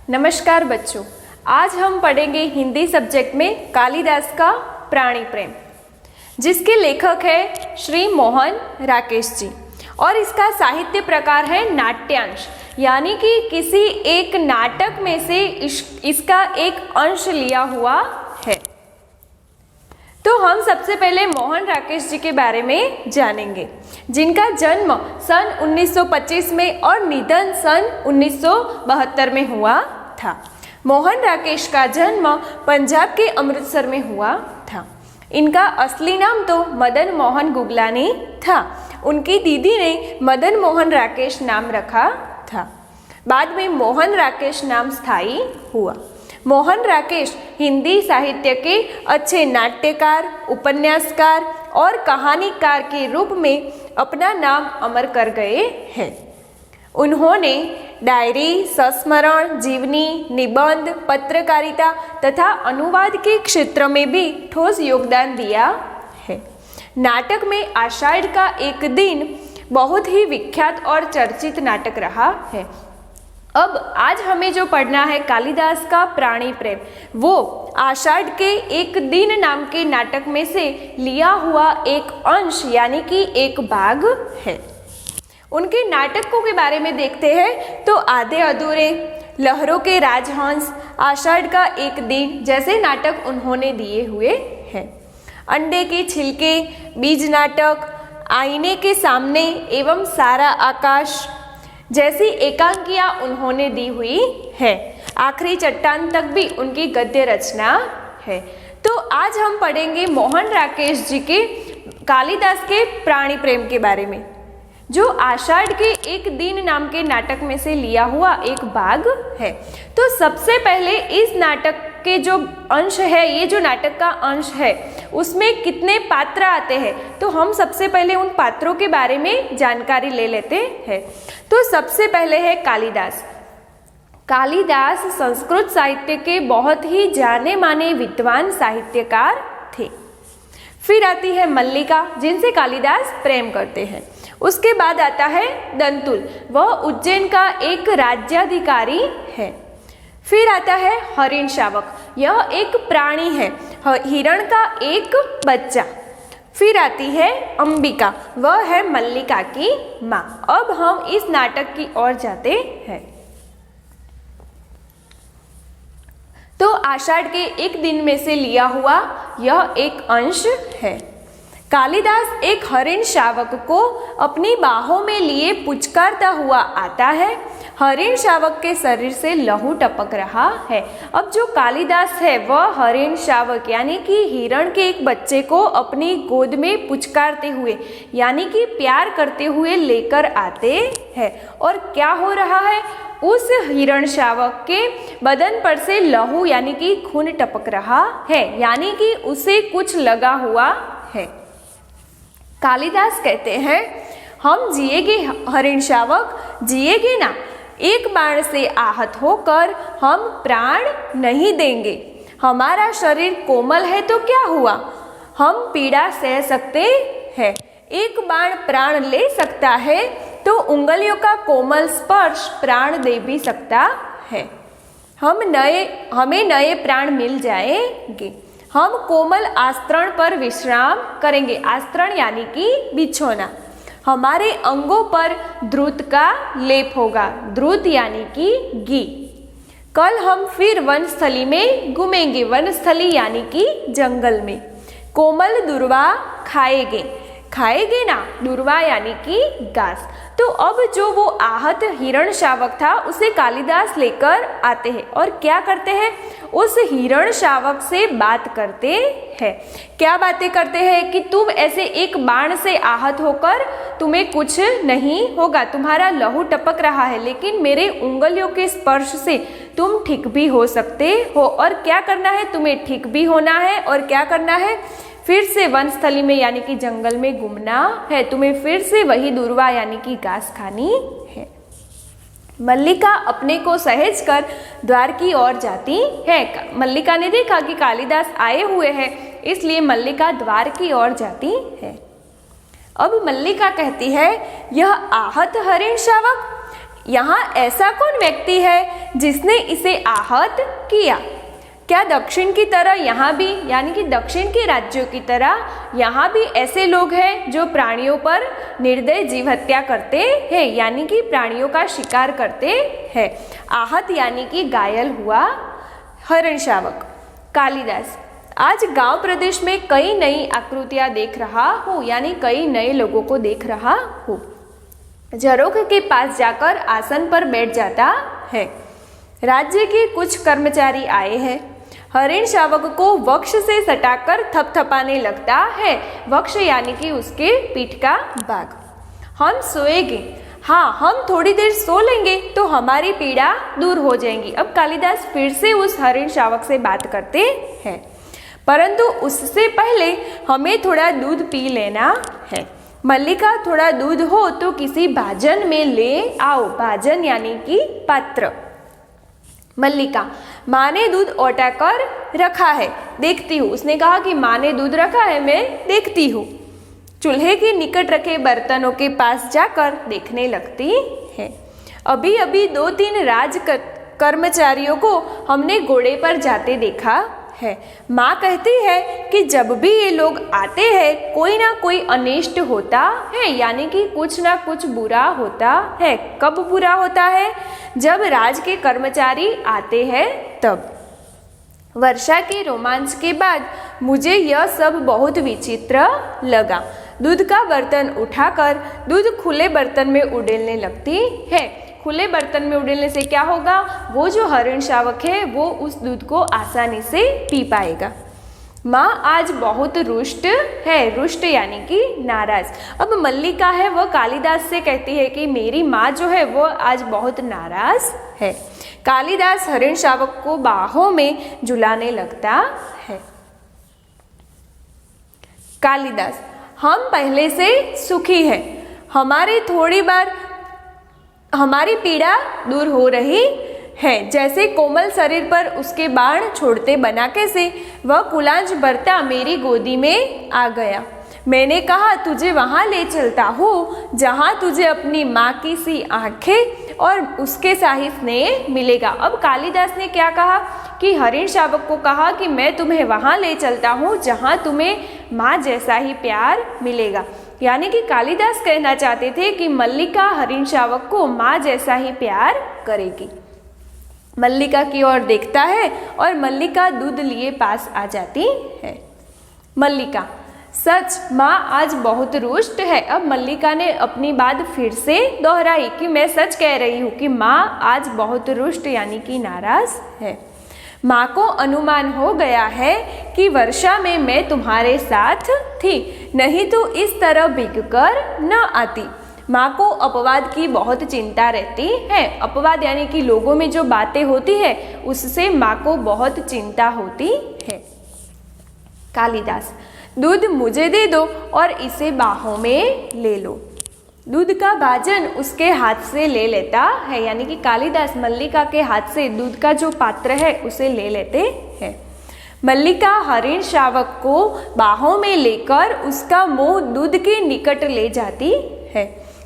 नमस्कार बच्चों, आज हम पढ़ेंगे हिंदी सब्जेक्ट में कालिदास का प्राणी प्रेम, जिसके लेखक है श्री मोहन राकेश जी और इसका साहित्य प्रकार है नाट्यांश, यानी कि किसी एक नाटक में से इसका एक अंश लिया हुआ है। तो हम सबसे पहले मोहन राकेश जी के बारे में जानेंगे, जिनका जन्म सन 1925 में और निधन सन 1972 में हुआ था। मोहन राकेश का जन्म पंजाब के अमृतसर में हुआ था। इनका असली नाम तो मदन मोहन गुगलानी था। उनकी दीदी ने मदन मोहन राकेश नाम रखा था। बाद में मोहन राकेश नाम स्थायी हुआ। मोहन राकेश हिंदी साहित्य के अच्छे नाट्यकार, उपन्यासकार और कहानीकार के रूप में अपना नाम अमर कर गए हैं। उन्होंने डायरी, संस्मरण, जीवनी, निबंध, पत्रकारिता तथा अनुवाद के क्षेत्र में भी ठोस योगदान दिया है। नाटक में आषाढ़ का एक दिन बहुत ही विख्यात और चर्चित नाटक रहा है। अब आज हमें जो पढ़ना है कालिदास का प्राणी प्रेम, वो आषाढ़ के एक दिन नाम के नाटक में से लिया हुआ एक अंश यानी कि एक भाग है। उनके नाटकों के बारे में देखते हैं तो आधे अधूरे, लहरों के राजहंस, आषाढ़ का एक दिन जैसे नाटक उन्होंने दिए हुए हैं। अंडे के छिलके, बीज नाटक, आईने के सामने एवं सारा आकाश जैसी एकांकियाँ उन्होंने दी हुई है। आखिरी चट्टान तक भी उनकी गद्य रचना है। तो आज हम पढ़ेंगे मोहन राकेश जी के कालिदास के प्राणी प्रेम के बारे में, जो आषाढ़ के एक दिन नाम के नाटक में से लिया हुआ एक भाग है। तो सबसे पहले इस नाटक के जो अंश है, ये जो नाटक का अंश है, उसमें कितने पात्र आते हैं, तो हम सबसे पहले उन पात्रों के बारे में जानकारी ले लेते हैं। तो सबसे पहले है कालिदास। कालिदास संस्कृत साहित्य के बहुत ही जाने माने विद्वान साहित्यकार थे। फिर आती है मल्लिका, जिनसे कालिदास प्रेम करते हैं। उसके बाद आता है दंतुल, वह उज्जैन का एक राज्याधिकारी है। फिर आता है हरिण शावक, यह एक प्राणी है, हिरण का एक बच्चा। फिर आती है अंबिका, वह है मल्लिका की माँ। अब हम इस नाटक की ओर जाते हैं। तो आषाढ़ के एक दिन में से लिया हुआ यह एक अंश है। कालिदास एक हरिण शावक को अपनी बाहों में लिए पुचकारता हुआ आता है। हरिण शावक के शरीर से लहू टपक रहा है। अब जो कालिदास है वह हरिण शावक यानी कि हिरण के एक बच्चे को अपनी गोद में पुचकारते हुए यानी कि प्यार करते हुए लेकर आते हैं। और क्या हो रहा है, उस हिरण शावक के बदन पर से लहू यानी कि खून टपक रहा है, यानी कि उसे कुछ लगा हुआ है। कालिदास कहते हैं, हम जिएंगे हरिण शावक, जिएंगे ना। एक बाण से आहत होकर हम प्राण नहीं देंगे। हमारा शरीर कोमल है तो क्या हुआ, हम पीड़ा सह सकते हैं। एक बाण प्राण ले सकता है तो उंगलियों का कोमल स्पर्श प्राण दे भी सकता है। हमें नए प्राण मिल जाएंगे। हम कोमल आस्तरण पर विश्राम करेंगे। आस्तरण यानी कि बिछौना। हमारे अंगों पर द्रुत का लेप होगा। द्रुत यानी कि घी। कल हम फिर वनस्थली में घूमेंगे। वनस्थली यानी कि जंगल में। कोमल दुर्वा खाएंगे। खाएंगे ना, दुर्वा यानी कि घास। तो अब जो वो आहत हिरण शावक था उसे कालिदास लेकर आते हैं और क्या करते हैं, उस हिरण शावक से बात करते हैं। क्या बातें करते हैं कि तुम ऐसे एक बाण से आहत होकर तुम्हें कुछ नहीं होगा, तुम्हारा लहू टपक रहा है, लेकिन मेरे उंगलियों के स्पर्श से तुम ठीक भी हो सकते हो। और क्या करना है, तुम्हें ठीक भी होना है और क्या करना है, फिर से वनस्थली में यानी कि जंगल में घूमना है। तुम्हें फिर से वही दुर्वा यानी कि घास खानी है। मल्लिका अपने को सहेज कर द्वार की ओर जाती है। मल्लिका ने देखा कि कालिदास आए हुए हैं, इसलिए मल्लिका द्वार की ओर जाती है। अब मल्लिका कहती है, यह आहत हरिण शावक, यहाँ ऐसा कौन व्यक्ति है जिसने इसे आहत किया। क्या दक्षिण की तरह यहाँ भी, यानी कि दक्षिण के राज्यों की तरह यहाँ भी ऐसे लोग हैं जो प्राणियों पर निर्दय जीव हत्या करते हैं, यानी कि प्राणियों का शिकार करते हैं। आहत यानी कि घायल हुआ हरिण शावक। कालिदास, आज गांव प्रदेश में कई नई आकृतियां देख रहा हूँ, यानी कई नए लोगों को देख रहा हूँ। झरोख के पास जाकर आसन पर बैठ जाता है। राज्य के कुछ कर्मचारी आए हैं। हरिण शावक को वक्ष से सटाकर थपथपाने लगता है। वक्ष यानी कि उसके पीठ का भाग। हम सोएंगे, हाँ हम थोड़ी देर सो लेंगे तो हमारी पीड़ा दूर हो जाएगी। अब कालिदास फिर से उस हरिण शावक से बात करते हैं, परंतु उससे पहले हमें थोड़ा दूध पी लेना है। मल्लिका, थोड़ा दूध हो तो किसी भाजन में ले आओ। भाजन यानी कि पात्र। मल्लिका, माँ ने दूध औटा कर रखा है, देखती हूँ। उसने कहा कि माँ ने दूध रखा है, मैं देखती हूँ। चूल्हे के निकट रखे बर्तनों के पास जाकर देखने लगती है। अभी अभी 2-3 कर्मचारियों को हमने घोड़े पर जाते देखा है। माँ कहती है कि जब भी ये लोग आते हैं कोई ना कोई अनिष्ट होता है, यानी कि कुछ ना कुछ बुरा होता है। कब बुरा होता है? जब राज के कर्मचारी आते हैं तब। वर्षा के रोमांच के बाद मुझे यह सब बहुत विचित्र लगा। दूध का बर्तन उठाकर दूध खुले बर्तन में उड़ेलने लगती है। खुले बर्तन में उड़ेलने से क्या होगा? वो जो हरिण शावक है वो उस दूध को आसानी से पी पाएगा। माँ आज बहुत रुष्ट है। रुष्ट यानी कि नाराज। अब मल्लिका है वह कालिदास से कहती है कि मेरी माँ जो है वो आज बहुत नाराज है। कालिदास हरिण शावक को बाहों में झुलाने लगता है। कालिदास, हम पहले से सुखी हैं। हमारी पीड़ा दूर हो रही है। जैसे कोमल शरीर पर उसके बाण छोड़ते बनाके से वह कुलांज भरता मेरी गोदी में आ गया। मैंने कहा तुझे वहाँ ले चलता हूँ जहाँ तुझे अपनी माँ की सी आंखें और उसके सा ही स्नेह मिलेगा। अब कालिदास ने क्या कहा कि हरिण शावक को कहा कि मैं तुम्हें वहाँ ले चलता हूँ जहाँ तुम्हें माँ जैसा ही प्यार मिलेगा। यानी कि कालिदास कहना चाहते थे कि मल्लिका हरिण शावक को माँ जैसा ही प्यार करेगी। मल्लिका की ओर देखता है और मल्लिका दूध लिए पास आ जाती है। मल्लिका, सच माँ आज बहुत रुष्ट है। अब मल्लिका ने अपनी बात फिर से दोहराई कि मैं सच कह रही हूँ कि माँ आज बहुत रुष्ट यानी कि नाराज है। माँ को अनुमान हो गया है कि वर्षा में मैं तुम्हारे साथ थी, नहीं तो इस तरह भीगकर न आती। माँ को अपवाद की बहुत चिंता रहती है। अपवाद यानी कि लोगों में जो बातें होती है उससे माँ को बहुत चिंता होती है। कालिदास, दूध मुझे दे दो और इसे बाहों में ले लो। दूध का भाजन उसके हाथ से ले लेता है, यानी कि कालिदास मल्लिका के हाथ से दूध का जो पात्र है उसे ले लेते हैं। मल्लिका हरिण शावक को बाहों में लेकर उसका मुंह दूध के निकट ले जाती है।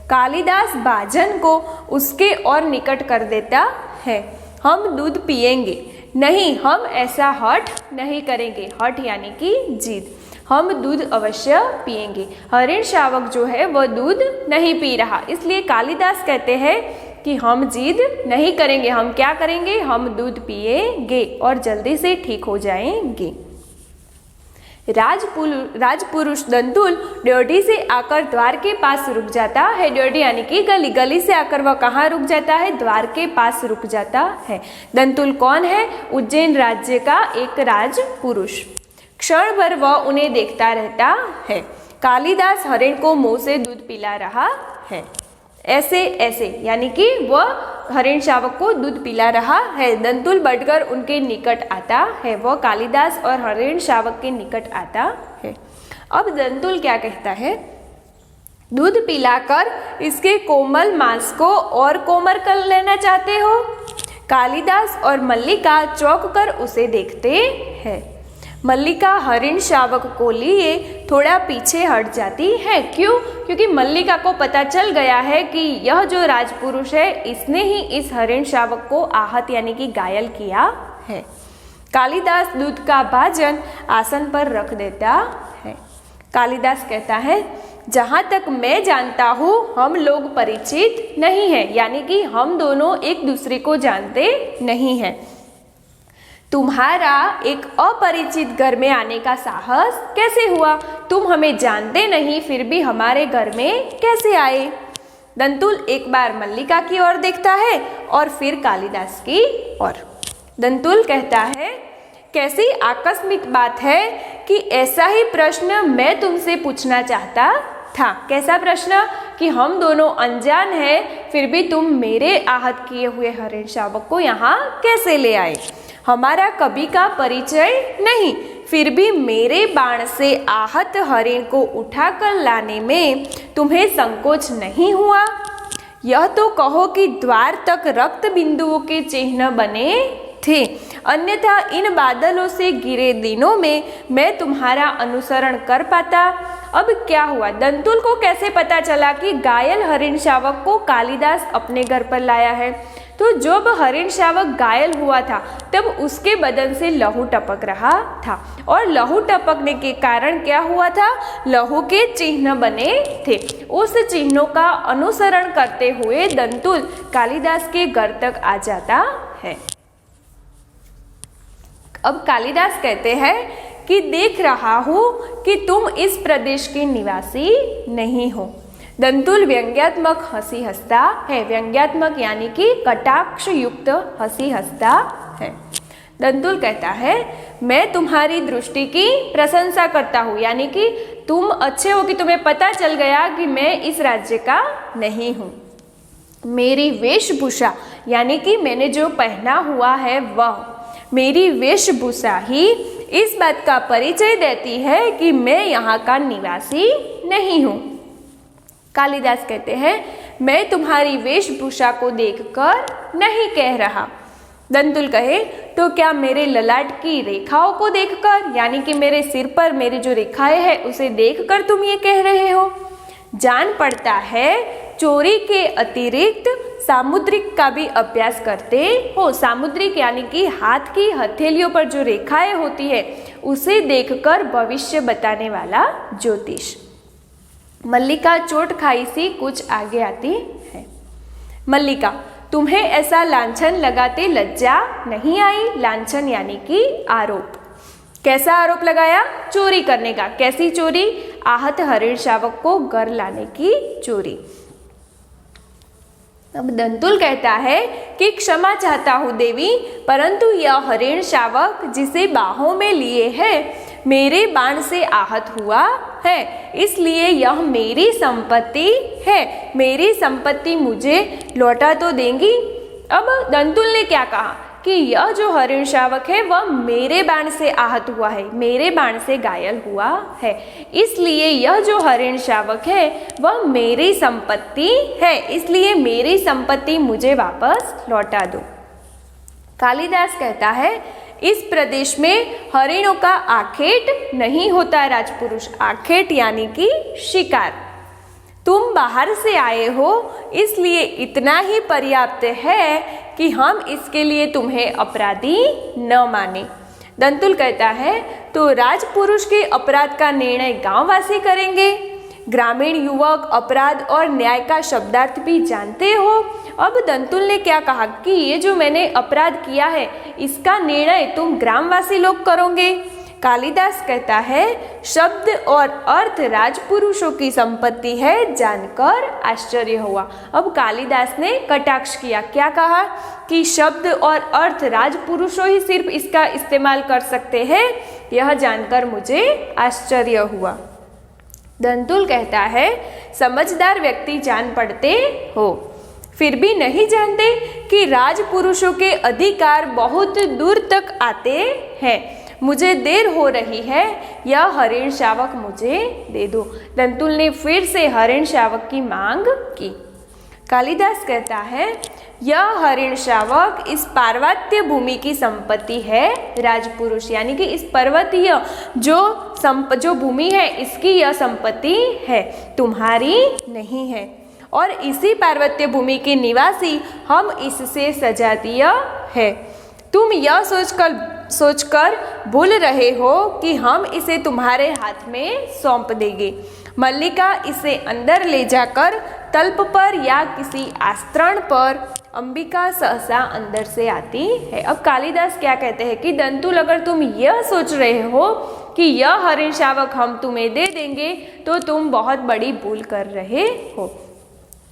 कालिदास भाजन को उसके और निकट कर देता है। हम दूध पिएंगे, नहीं हम ऐसा हठ नहीं करेंगे। हठ यानी कि जिद। हम दूध अवश्य पिएंगे। हरिण शावक जो है वह दूध नहीं पी रहा, इसलिए कालिदास कहते हैं कि हम जिद नहीं करेंगे। हम क्या करेंगे? हम दूध पिएंगे और जल्दी से ठीक हो जाएंगे। राजपुरुष दंतुल ड्योढ़ी से आकर द्वार के पास रुक जाता है। ड्योढ़ी यानी कि गली। गली से आकर वह कहाँ रुक जाता है? द्वार के पास रुक जाता है। दंतुल कौन है? उज्जैन राज्य का एक राजपुरुष। क्षण भर वह उन्हें देखता रहता है। कालिदास हरिण को मुंह से दूध पिला रहा है। ऐसे ऐसे यानी कि वह हरिण शावक को दूध पिला रहा है। दंतुल बढ़कर उनके निकट आता है। वह कालिदास और हरिण शावक के निकट आता है। अब दंतुल क्या कहता है? दूध पिलाकर इसके कोमल मांस को और कोमल कर लेना चाहते हो? कालिदास और मल्लिका चौंक कर उसे देखते हैं। मल्लिका हरिण शावक को लिए थोड़ा पीछे हट जाती है। क्यों? क्योंकि मल्लिका को पता चल गया है कि यह जो राजपुरुष है इसने ही इस हरिण शावक को आहत यानी कि घायल किया है। कालिदास दूध का भाजन आसन पर रख देता है। कालिदास कहता है, जहाँ तक मैं जानता हूँ हम लोग परिचित नहीं हैं, यानी कि हम दोनों एक दूसरे को जानते नहीं हैं। तुम्हारा एक अपरिचित घर में आने का साहस कैसे हुआ? तुम हमें जानते नहीं फिर भी हमारे घर में कैसे आए? दंतुल एक बार मल्लिका की ओर देखता है और फिर कालिदास की ओर। दंतुल कहता है, कैसी आकस्मिक बात है कि ऐसा ही प्रश्न मैं तुमसे पूछना चाहता था। कैसा प्रश्न? कि हम दोनों अनजान हैं फिर भी तुम मेरे आहत किए हुए हरिण शावक को यहाँ कैसे ले आए? हमारा कभी का परिचय नहीं, फिर भी मेरे बाण से आहत हरिण को उठाकर लाने में तुम्हें संकोच नहीं हुआ? यह तो कहो कि द्वार तक रक्त बिंदुओं के चिन्ह बने थे, अन्यथा इन बादलों से घिरे दिनों में मैं तुम्हारा अनुसरण कर पाता। अब क्या हुआ? दंतुल को कैसे पता चला कि घायल हरिण शावक को कालिदास अपने घर पर लाया है? तो जब हरिण शावक घायल हुआ था तब उसके बदन से लहू टपक रहा था और लहू टपकने के कारण क्या हुआ था? लहू के चिन्ह बने थे। उस चिन्हों का अनुसरण करते हुए दंतुल कालिदास के घर तक आ जाता है। अब कालिदास कहते हैं कि देख रहा हूँ कि तुम इस प्रदेश के निवासी नहीं हो। दंतुल व्यंग्यात्मक हंसी हंसता है। व्यंग्यात्मक यानी कि कटाक्ष युक्त हंसी हंसता है। दंतुल कहता है, मैं तुम्हारी दृष्टि की प्रशंसा करता हूँ, यानी कि तुम अच्छे हो कि तुम्हें पता चल गया कि मैं इस राज्य का नहीं हूँ। मेरी वेशभूषा यानी कि मैंने जो पहना हुआ है वह मेरी वेशभूषा ही इस बात का परिचय देती है कि मैं यहाँ का निवासी नहीं हूँ। कालिदास कहते हैं, मैं तुम्हारी वेशभूषा को देखकर नहीं कह रहा। दंतुल कहे, तो क्या मेरे ललाट की रेखाओं को देखकर, यानी कि मेरे सिर पर मेरी जो रेखाएं हैं उसे देखकर तुम ये कह रहे हो? जान पड़ता है चोरी के अतिरिक्त सामुद्रिक का भी अभ्यास करते हो। सामुद्रिक यानी कि हाथ की हथेलियों पर जो रेखाएं होती है उसे देखकर भविष्य बताने वाला ज्योतिष। मल्लिका चोट खाई सी कुछ आगे आती है। मल्लिका, तुम्हें ऐसा लांछन लगाते लज्जा नहीं आई? लांछन यानी कि आरोप। कैसा आरोप लगाया? चोरी करने का। कैसी चोरी? आहत हरिण शावक को घर लाने की चोरी। अब दंतुल कहता है कि क्षमा चाहता हूँ देवी, परंतु यह हरिण शावक जिसे बाहों में लिए है मेरे बाण से आहत हुआ है, इसलिए यह मेरी संपत्ति है। मेरी संपत्ति मुझे लौटा तो देंगी? अब दंतुल ने क्या कहा कि यह जो हरिण शावक है वह मेरे बाण से आहत हुआ है, मेरे बाण से घायल हुआ है, इसलिए यह जो हरिण शावक है वह मेरी संपत्ति है, इसलिए मेरी संपत्ति मुझे वापस लौटा दो। कालिदास कहता है, इस प्रदेश में हरिणों का आखेट नहीं होता राजपुरुष। आखेट यानी कि शिकार। तुम बाहर से आए हो इसलिए इतना ही पर्याप्त है कि हम इसके लिए तुम्हें अपराधी न माने। दंतुल कहता है, तो राजपुरुष के अपराध का निर्णय गांववासी करेंगे। ग्रामीण युवक अपराध और न्याय का शब्दार्थ भी जानते हो। अब दंतुल ने क्या कहा कि ये जो मैंने अपराध किया है इसका निर्णय तुम ग्रामवासी लोग करोगे। कालिदास कहता है, शब्द और अर्थ राजपुरुषों की संपत्ति है, जानकर आश्चर्य हुआ। अब कालिदास ने कटाक्ष किया। क्या कहा कि शब्द और अर्थ राजपुरुषों ही सिर्फ इसका इस्तेमाल कर सकते हैं, यह जानकर मुझे आश्चर्य हुआ। दंतुल कहता है, समझदार व्यक्ति जान पड़ते हो, फिर भी नहीं जानते कि राजपुरुषों के अधिकार बहुत दूर तक आते हैं। मुझे देर हो रही है, यह हरिण शावक मुझे दे दो। दंतुल ने फिर से हरिण शावक की मांग की। कालिदास कहता है, यह हरिण शावक इस पार्वत्य भूमि की संपत्ति है राजपुरुष, यानी कि इस पर्वतीय जो भूमि है इसकी यह संपत्ति है, तुम्हारी नहीं है। और इसी पार्वत्य भूमि के निवासी हम इससे सजातीय है। तुम यह सोचकर भूल रहे हो कि हम इसे तुम्हारे हाथ में सौंप देंगे। मल्लिका इसे अंदर ले जाकर तल्प पर या किसी आस्तरण पर अंबिका सहसा अंदर से आती है। अब कालिदास क्या कहते हैं कि दंतुल, अगर तुम यह सोच रहे हो कि यह हरिण शावक हम तुम्हें दे देंगे तो तुम बहुत बड़ी भूल कर रहे हो।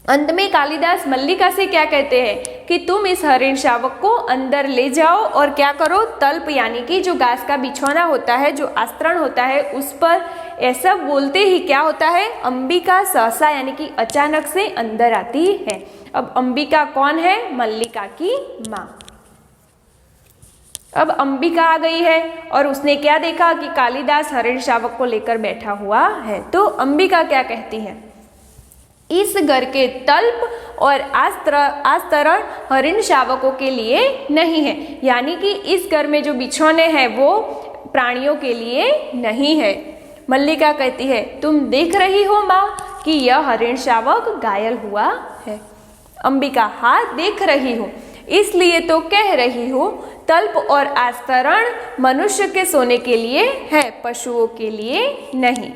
अंत में कालिदास मल्लिका से क्या कहते हैं कि तुम इस हरिण शावक को अंदर ले जाओ और क्या करो, तल्प यानी कि जो घास का बिछौना होता है, जो आस्तरण होता है, उस पर ऐसा बोलते ही क्या होता है, अंबिका सहसा यानी कि अचानक से अंदर आती है। अब अंबिका कौन है? मल्लिका की माँ। अब अंबिका आ गई है और उसने क्या देखा कि कालिदास हरिण शावक को लेकर बैठा हुआ है। तो अंबिका क्या कहती है, इस घर के तल्प और आस्तरण हरिण शावकों के लिए नहीं है, यानी कि इस घर में जो बिछौने हैं वो प्राणियों के लिए नहीं है। मल्लिका कहती है, तुम देख रही हो माँ कि यह हरिण शावक घायल हुआ है। अंबिका, हाँ देख रही हूँ, इसलिए तो कह रही हूँ तल्प और आस्तरण मनुष्य के सोने के लिए है, पशुओं के लिए नहीं।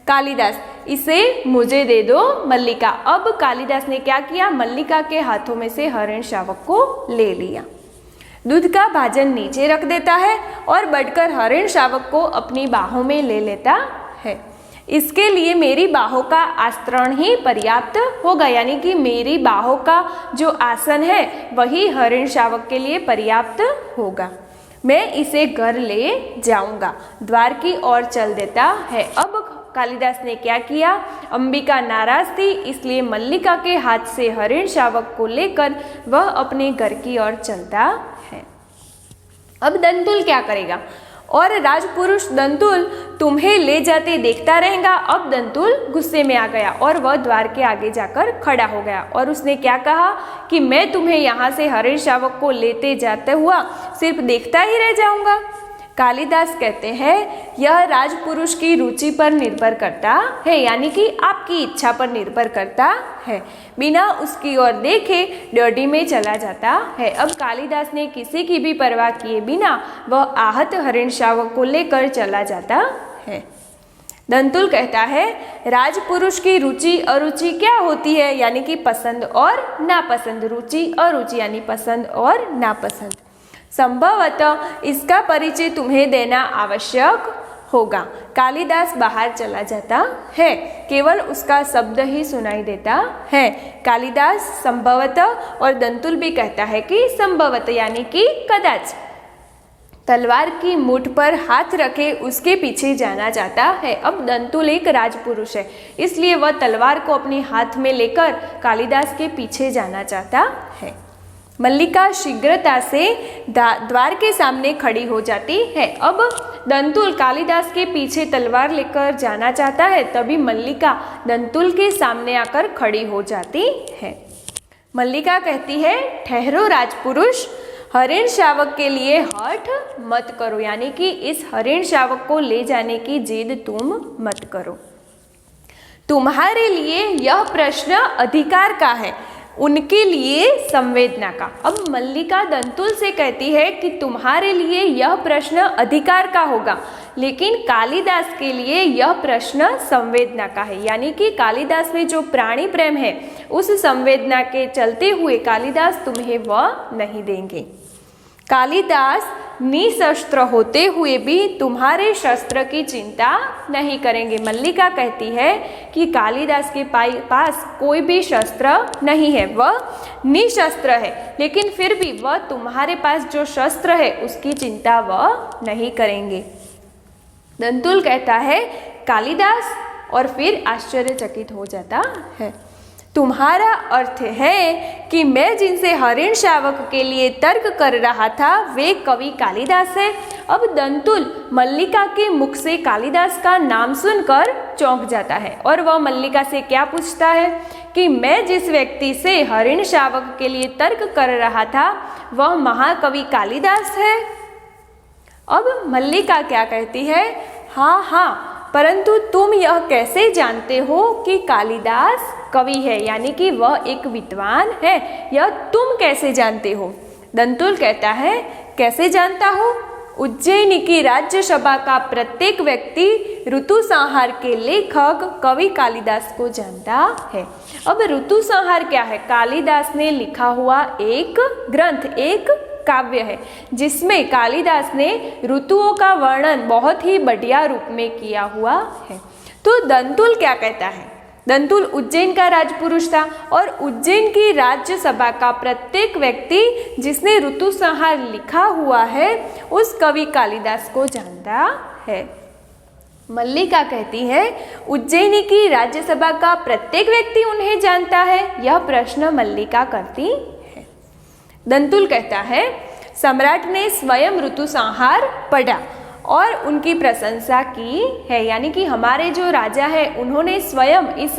कालिदास, इसे मुझे दे दो। मल्लिका, अब कालिदास ने क्या किया, मल्लिका के हाथों में से हरिण शावक को ले लिया, दूध का भाजन नीचे रख देता है और बढ़कर हरिण शावक को अपनी बाहों में ले लेता है। इसके लिए मेरी बाहों का आस्तरण ही पर्याप्त होगा, यानी कि मेरी बाहों का जो आसन है वही हरिण शावक के लिए पर्याप्त होगा। मैं इसे घर ले जाऊंगा, द्वार की ओर चल देता है। अब कालिदास ने क्या किया, अंबिका नाराज थी, इसलिए मल्लिका के हाथ से हरिण शावक को लेकर वह अपने घर की ओर चलता है। अब दंतुल क्या करेगा, और राजपुरुष दंतुल तुम्हें ले जाते देखता रहेगा। अब दंतुल गुस्से में आ गया और वह द्वार के आगे जाकर खड़ा हो गया और उसने क्या कहा कि मैं तुम्हें यहाँ से हरिण शावक को लेते जाते हुआ सिर्फ देखता ही रह जाऊंगा। कालिदास कहते हैं यह राजपुरुष की रुचि पर निर्भर करता है, यानी कि आपकी इच्छा पर निर्भर करता है। बिना उसकी ओर देखे डर्डी में चला जाता है। अब कालिदास ने किसी की भी परवाह किए बिना वह आहत हरिण शावक को लेकर चला जाता है। दंतुल कहता है राजपुरुष की रुचि अरुचि क्या होती है, यानी कि पसंद और नापसंद। रुचि अरुचि यानी पसंद और नापसंद। संभवतः इसका परिचय तुम्हें देना आवश्यक होगा। कालिदास बाहर चला जाता है, केवल उसका शब्द ही सुनाई देता है। कालिदास संभवतः और दंतुल भी कहता है कि संभवतः यानी कि कदाच। तलवार की मुठ पर हाथ रखे उसके पीछे जाना चाहता है। अब दंतुल एक राजपुरुष है, इसलिए वह तलवार को अपने हाथ में लेकर कालिदास के पीछे जाना चाहता है। मल्लिका शीघ्रता से द्वार के सामने खड़ी हो जाती है। अब दंतुल कालिदास के पीछे तलवार लेकर जाना चाहता है, तभी मल्लिका दंतुल के सामने आकर खड़ी हो जाती है। मल्लिका कहती है ठहरो राजपुरुष, हरिण शावक के लिए हठ मत करो, यानी कि इस हरिण शावक को ले जाने की जिद तुम मत करो। तुम्हारे लिए यह प्रश्न अधिकार का है, उनके लिए संवेदना का। अब मल्लिका दंतुल से कहती है कि तुम्हारे लिए यह प्रश्न अधिकार का होगा, लेकिन कालिदास के लिए यह प्रश्न संवेदना का है, यानी कि कालिदास में जो प्राणी प्रेम है उस संवेदना के चलते हुए कालिदास तुम्हें वह नहीं देंगे। कालिदास निशस्त्र होते हुए भी तुम्हारे शस्त्र की चिंता नहीं करेंगे। मल्लिका कहती है कि कालिदास के पास कोई भी शस्त्र नहीं है, वह निशस्त्र है, लेकिन फिर भी वह तुम्हारे पास जो शस्त्र है उसकी चिंता वह नहीं करेंगे। दंतुल कहता है कालिदास, और फिर आश्चर्यचकित हो जाता है। तुम्हारा अर्थ है कि मैं जिनसे हरिण शावक के लिए तर्क कर रहा था वे कवि कालिदास है। अब दंतुल मल्लिका के मुख से कालिदास का नाम सुनकर चौंक जाता है और वह मल्लिका से क्या पूछता है कि मैं जिस व्यक्ति से हरिण शावक के लिए तर्क कर रहा था वह महाकवि कालिदास है। अब मल्लिका क्या कहती है, हाँ हाँ, परंतु तुम यह कैसे जानते हो कि कालिदास कवि है, यानी कि वह एक विद्वान है, यह तुम कैसे जानते हो। दंतुल कहता है, कैसे जानता हो, उज्जैन की राज्यसभा का प्रत्येक व्यक्ति ऋतु संहार के लेखक कवि कालिदास को जानता है। अब ऋतु संहार क्या है, कालिदास ने लिखा हुआ एक ग्रंथ, एक काव्य है जिसमें कालिदास ने ऋतुओं का वर्णन बहुत ही बढ़िया रूप में किया हुआ है। तो दंतुल क्या कहता है, दंतुल उज्जैन का राजपुरुष था और उज्जैन की राज्यसभा का प्रत्येक व्यक्ति जिसने ऋतु संहार लिखा हुआ है उस कवि कालिदास को जानता है। मल्लिका कहती है, उज्जैन की राज्यसभा का प्रत्येक व्यक्ति उन्हें जानता है, यह प्रश्न मल्लिका करती है। दंतुल कहता है, सम्राट ने स्वयं ऋतु संहार पढ़ा और उनकी प्रशंसा की है, यानी कि हमारे जो राजा है उन्होंने स्वयं इस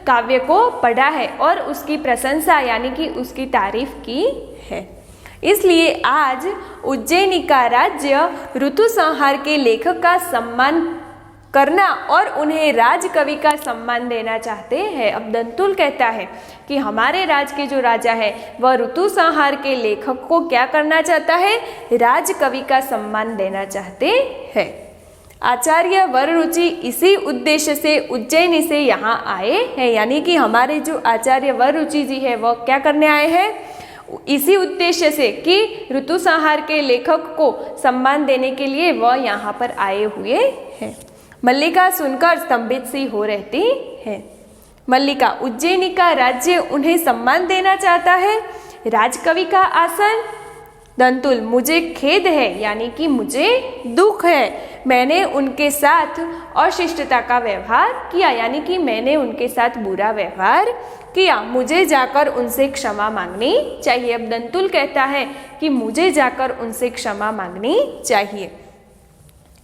काव्य को पढ़ा है और उसकी प्रशंसा यानी कि उसकी तारीफ की है। इसलिए आज उज्जैन का राज्य ऋतु संहार के लेखक का सम्मान करना और उन्हें राजकवि का सम्मान देना चाहते हैं। अब दंतुल कहता है कि हमारे राज के जो राजा है वह ऋतु संहार के लेखक को क्या करना चाहता है, राजकवि का सम्मान देना चाहते हैं। आचार्य वररुचि इसी उद्देश्य से उज्जैन से यहाँ आए हैं, यानी कि हमारे जो आचार्य वररुचि जी है वह क्या करने आए हैं, इसी उद्देश्य से कि ऋतु संहार के लेखक को सम्मान देने के लिए वह यहाँ पर आए हुए हैं। मल्लिका सुनकर स्तंभित सी हो रहती है। मल्लिका, उज्जैन का राज्य उन्हें सम्मान देना चाहता है, राजकवि का आसन। दंतुल, मुझे खेद है, यानी कि मुझे दुख है, मैंने उनके साथ अशिष्टता का व्यवहार किया, यानी कि मैंने उनके साथ बुरा व्यवहार किया, मुझे जाकर उनसे क्षमा मांगनी चाहिए। अब दंतुल कहता है कि मुझे जाकर उनसे क्षमा मांगनी चाहिए।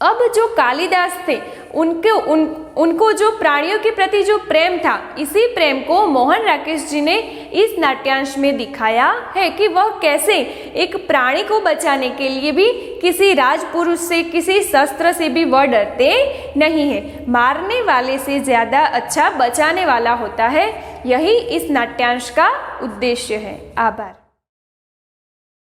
अब जो कालिदास थे उनको जो प्राणियों के प्रति जो प्रेम था, इसी प्रेम को मोहन राकेश जी ने इस नाट्यांश में दिखाया है कि वह कैसे एक प्राणी को बचाने के लिए भी किसी राजपुरुष से, किसी शस्त्र से भी वह डरते नहीं है। मारने वाले से ज्यादा अच्छा बचाने वाला होता है, यही इस नाट्यांश का उद्देश्य है। आभार।